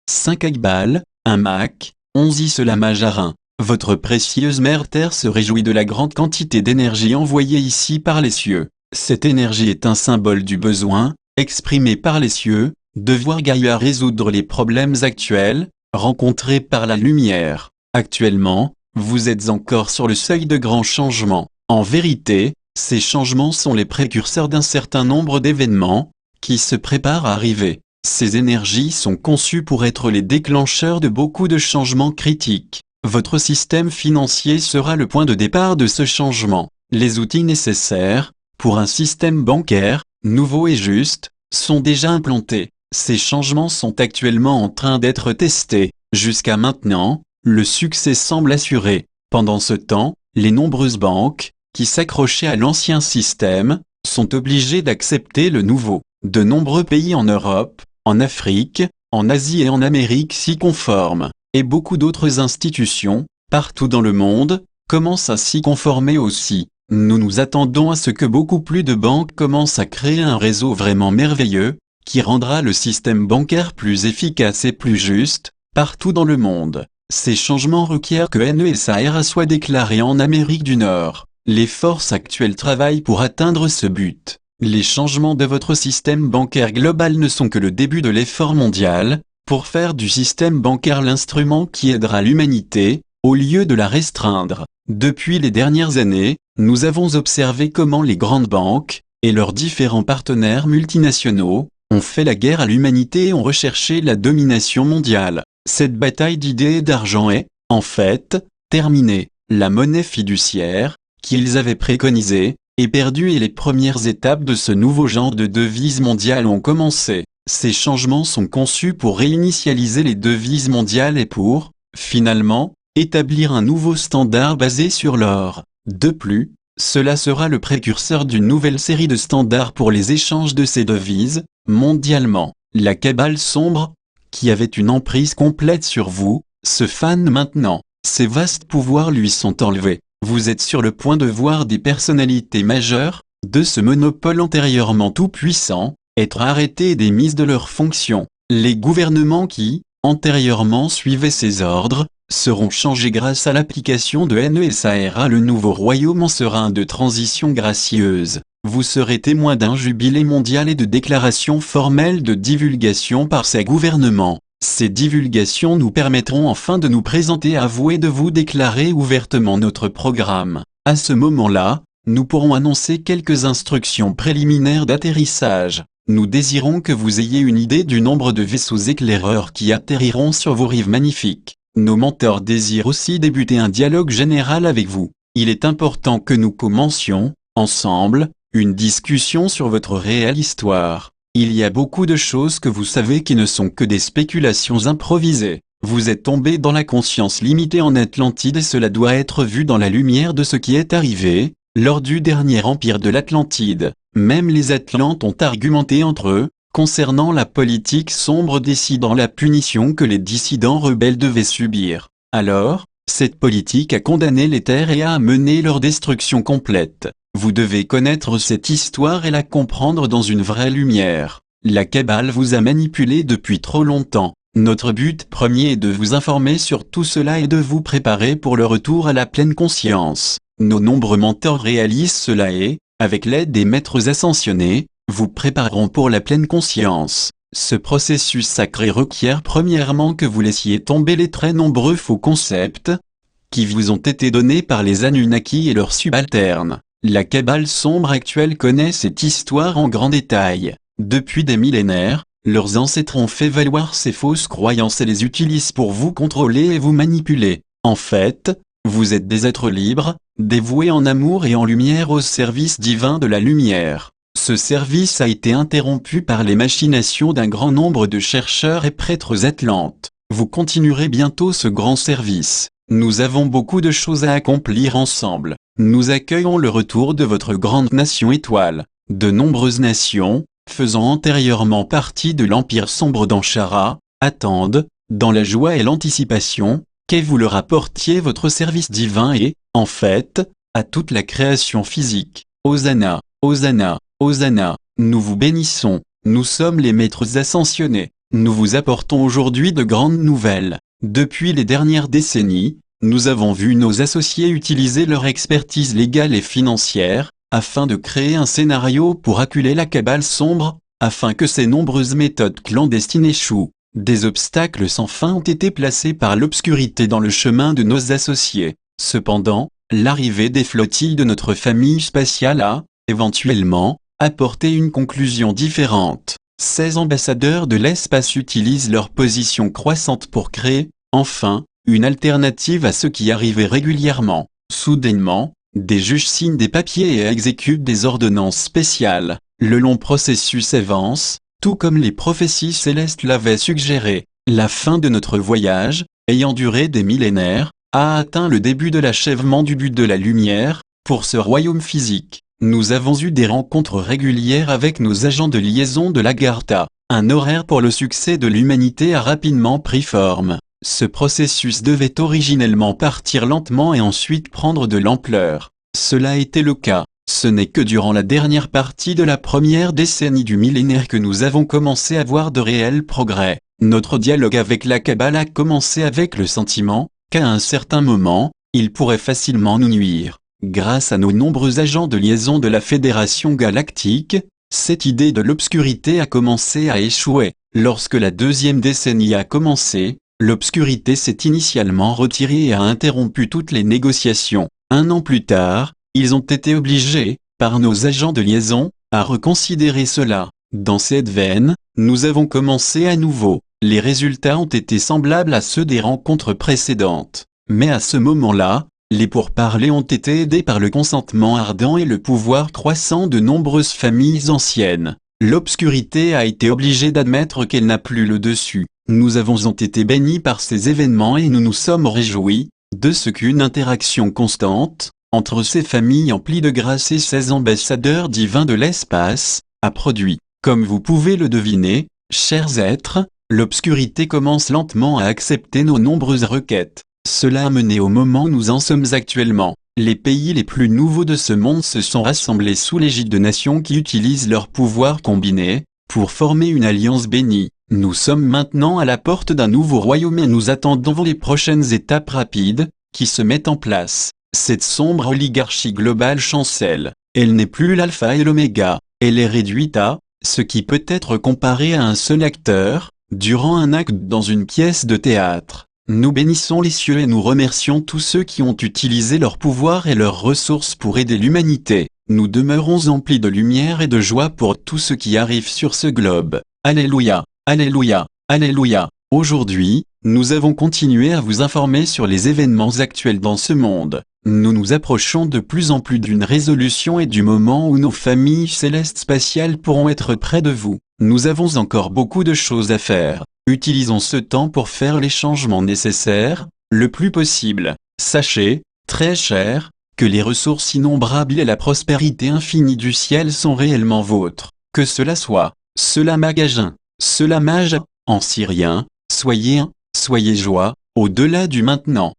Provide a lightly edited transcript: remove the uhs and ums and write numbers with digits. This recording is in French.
5 Agbal, 1 Mac, 11 Isla Majarin. Votre précieuse mère Terre se réjouit de la grande quantité d'énergie envoyée ici par les cieux. Cette énergie est un symbole du besoin, exprimé par les cieux, de voir Gaïa résoudre les problèmes actuels, rencontrés par la lumière. Actuellement, vous êtes encore sur le seuil de grands changements. En vérité, ces changements sont les précurseurs d'un certain nombre d'événements, qui se préparent à arriver. Ces énergies sont conçues pour être les déclencheurs de beaucoup de changements critiques. Votre système financier sera le point de départ de ce changement. Les outils nécessaires, pour un système bancaire, nouveau et juste, sont déjà implantés. Ces changements sont actuellement en train d'être testés. Jusqu'à maintenant, le succès semble assuré. Pendant ce temps, les nombreuses banques, qui s'accrochaient à l'ancien système, sont obligées d'accepter le nouveau. De nombreux pays en Europe, en Afrique, en Asie et en Amérique s'y conforment. Et beaucoup d'autres institutions, partout dans le monde, commencent à s'y conformer aussi. Nous nous attendons à ce que beaucoup plus de banques commencent à créer un réseau vraiment merveilleux, qui rendra le système bancaire plus efficace et plus juste, partout dans le monde. Ces changements requièrent que NESARA soit déclaré en Amérique du Nord. Les forces actuelles travaillent pour atteindre ce but. Les changements de votre système bancaire global ne sont que le début de l'effort mondial, pour faire du système bancaire l'instrument qui aidera l'humanité, au lieu de la restreindre. Depuis les dernières années, nous avons observé comment les grandes banques, et leurs différents partenaires multinationaux, ont fait la guerre à l'humanité et ont recherché la domination mondiale. Cette bataille d'idées et d'argent est, en fait, terminée. La monnaie fiduciaire, qu'ils avaient préconisée, est perdue et les premières étapes de ce nouveau genre de devise mondiale ont commencé. Ces changements sont conçus pour réinitialiser les devises mondiales et pour, finalement, établir un nouveau standard basé sur l'or. De plus, cela sera le précurseur d'une nouvelle série de standards pour les échanges de ces devises, mondialement. La cabale sombre, qui avait une emprise complète sur vous, se fane maintenant. Ses vastes pouvoirs lui sont enlevés. Vous êtes sur le point de voir des personnalités majeures, de ce monopole antérieurement tout-puissant, être arrêtés et démises de leurs fonctions. Les gouvernements qui, antérieurement suivaient ces ordres, seront changés grâce à l'application de NESARA. Le nouveau royaume en sera un de transition gracieuse. Vous serez témoin d'un jubilé mondial et de déclarations formelles de divulgation par ces gouvernements. Ces divulgations nous permettront enfin de nous présenter à vous et de vous déclarer ouvertement notre programme. À ce moment-là, nous pourrons annoncer quelques instructions préliminaires d'atterrissage. Nous désirons que vous ayez une idée du nombre de vaisseaux éclaireurs qui atterriront sur vos rives magnifiques. Nos mentors désirent aussi débuter un dialogue général avec vous. Il est important que nous commencions, ensemble, une discussion sur votre réelle histoire. Il y a beaucoup de choses que vous savez qui ne sont que des spéculations improvisées. Vous êtes tombé dans la conscience limitée en Atlantide et cela doit être vu dans la lumière de ce qui est arrivé, lors du dernier empire de l'Atlantide. Même les Atlantes ont argumenté entre eux, concernant la politique sombre décidant la punition que les dissidents rebelles devaient subir. Alors, cette politique a condamné les terres et a amené leur destruction complète. Vous devez connaître cette histoire et la comprendre dans une vraie lumière. La cabale vous a manipulé depuis trop longtemps. Notre but premier est de vous informer sur tout cela et de vous préparer pour le retour à la pleine conscience. Nos nombreux mentors réalisent cela et, avec l'aide des maîtres ascensionnés, vous prépareront pour la pleine conscience. Ce processus sacré requiert premièrement que vous laissiez tomber les très nombreux faux concepts qui vous ont été donnés par les Anunnaki et leurs subalternes. La cabale sombre actuelle connaît cette histoire en grand détail. Depuis des millénaires, leurs ancêtres ont fait valoir ces fausses croyances et les utilisent pour vous contrôler et vous manipuler. En fait, vous êtes des êtres libres, dévoués en amour et en lumière au service divin de la lumière. Ce service a été interrompu par les machinations d'un grand nombre de chercheurs et prêtres atlantes. Vous continuerez bientôt ce grand service. Nous avons beaucoup de choses à accomplir ensemble. Nous accueillons le retour de votre grande nation étoile. De nombreuses nations, faisant antérieurement partie de l'Empire sombre d'Anshara, attendent, dans la joie et l'anticipation, que vous leur apportiez votre service divin et, en fait, à toute la création physique. Hosanna, Hosanna, Hosanna, nous vous bénissons, nous sommes les maîtres ascensionnés. nous vous apportons aujourd'hui de grandes nouvelles. Depuis les dernières décennies, nous avons vu nos associés utiliser leur expertise légale et financière, afin de créer un scénario pour acculer la cabale sombre, afin que ces nombreuses méthodes clandestines échouent. Des obstacles sans fin ont été placés par l'obscurité dans le chemin de nos associés. Cependant, l'arrivée des flottilles de notre famille spatiale a, éventuellement, apporté une conclusion différente. 16 ambassadeurs de l'espace utilisent leur position croissante pour créer, enfin, une alternative à ce qui arrivait régulièrement. Soudainement, des juges signent des papiers et exécutent des ordonnances spéciales. Le long processus avance, tout comme les prophéties célestes l'avaient suggéré. La fin de notre voyage, ayant duré des millénaires, a atteint le début de l'achèvement du but de la lumière, pour ce royaume physique. Nous avons eu des rencontres régulières avec nos agents de liaison de l'Agartha. Un horaire pour le succès de l'humanité a rapidement pris forme. Ce processus devait originellement partir lentement et ensuite prendre de l'ampleur. Cela a été le cas. Ce n'est que durant la dernière partie de la première décennie du millénaire que nous avons commencé à voir de réels progrès. Notre dialogue avec la Kabbale a commencé avec le sentiment qu'à un certain moment, il pourrait facilement nous nuire. Grâce à nos nombreux agents de liaison de la Fédération Galactique, cette idée de l'obscurité a commencé à échouer. Lorsque la deuxième décennie a commencé, l'obscurité s'est initialement retirée et a interrompu toutes les négociations. 1 an plus tard, ils ont été obligés, par nos agents de liaison, à reconsidérer cela. Dans cette veine, nous avons commencé à nouveau. Les résultats ont été semblables à ceux des rencontres précédentes. Mais à ce moment-là, les pourparlers ont été aidés par le consentement ardent et le pouvoir croissant de nombreuses familles anciennes. L'obscurité a été obligée d'admettre qu'elle n'a plus le dessus. Nous avons été bénis par ces événements et nous nous sommes réjouis de ce qu'une interaction constante, entre ces familles emplies de grâce et ces ambassadeurs divins de l'espace, a produit. Comme vous pouvez le deviner, chers êtres, l'obscurité commence lentement à accepter nos nombreuses requêtes. Cela a mené au moment où nous en sommes actuellement. Les pays les plus nouveaux de ce monde se sont rassemblés sous l'égide de nations qui utilisent leurs pouvoirs combinés, pour former une alliance bénie. Nous sommes maintenant à la porte d'un nouveau royaume et nous attendons les prochaines étapes rapides, qui se mettent en place. Cette sombre oligarchie globale chancelle. Elle n'est plus l'alpha et l'oméga. Elle est réduite à ce qui peut être comparé à un seul acteur, durant un acte dans une pièce de théâtre. Nous bénissons les cieux et nous remercions tous ceux qui ont utilisé leur pouvoir et leurs ressources pour aider l'humanité. Nous demeurons emplis de lumière et de joie pour tout ce qui arrive sur ce globe. Alléluia, Alléluia, Alléluia. Aujourd'hui, nous avons continué à vous informer sur les événements actuels dans ce monde. Nous nous approchons de plus en plus d'une résolution et du moment où nos familles célestes spatiales pourront être près de vous. Nous avons encore beaucoup de choses à faire. Utilisons ce temps pour faire les changements nécessaires, le plus possible. Sachez, très cher, que les ressources innombrables et la prospérité infinie du ciel sont réellement vôtres. Que cela soit, cela magasin, cela mage, en syrien, soyez joie, au-delà du maintenant.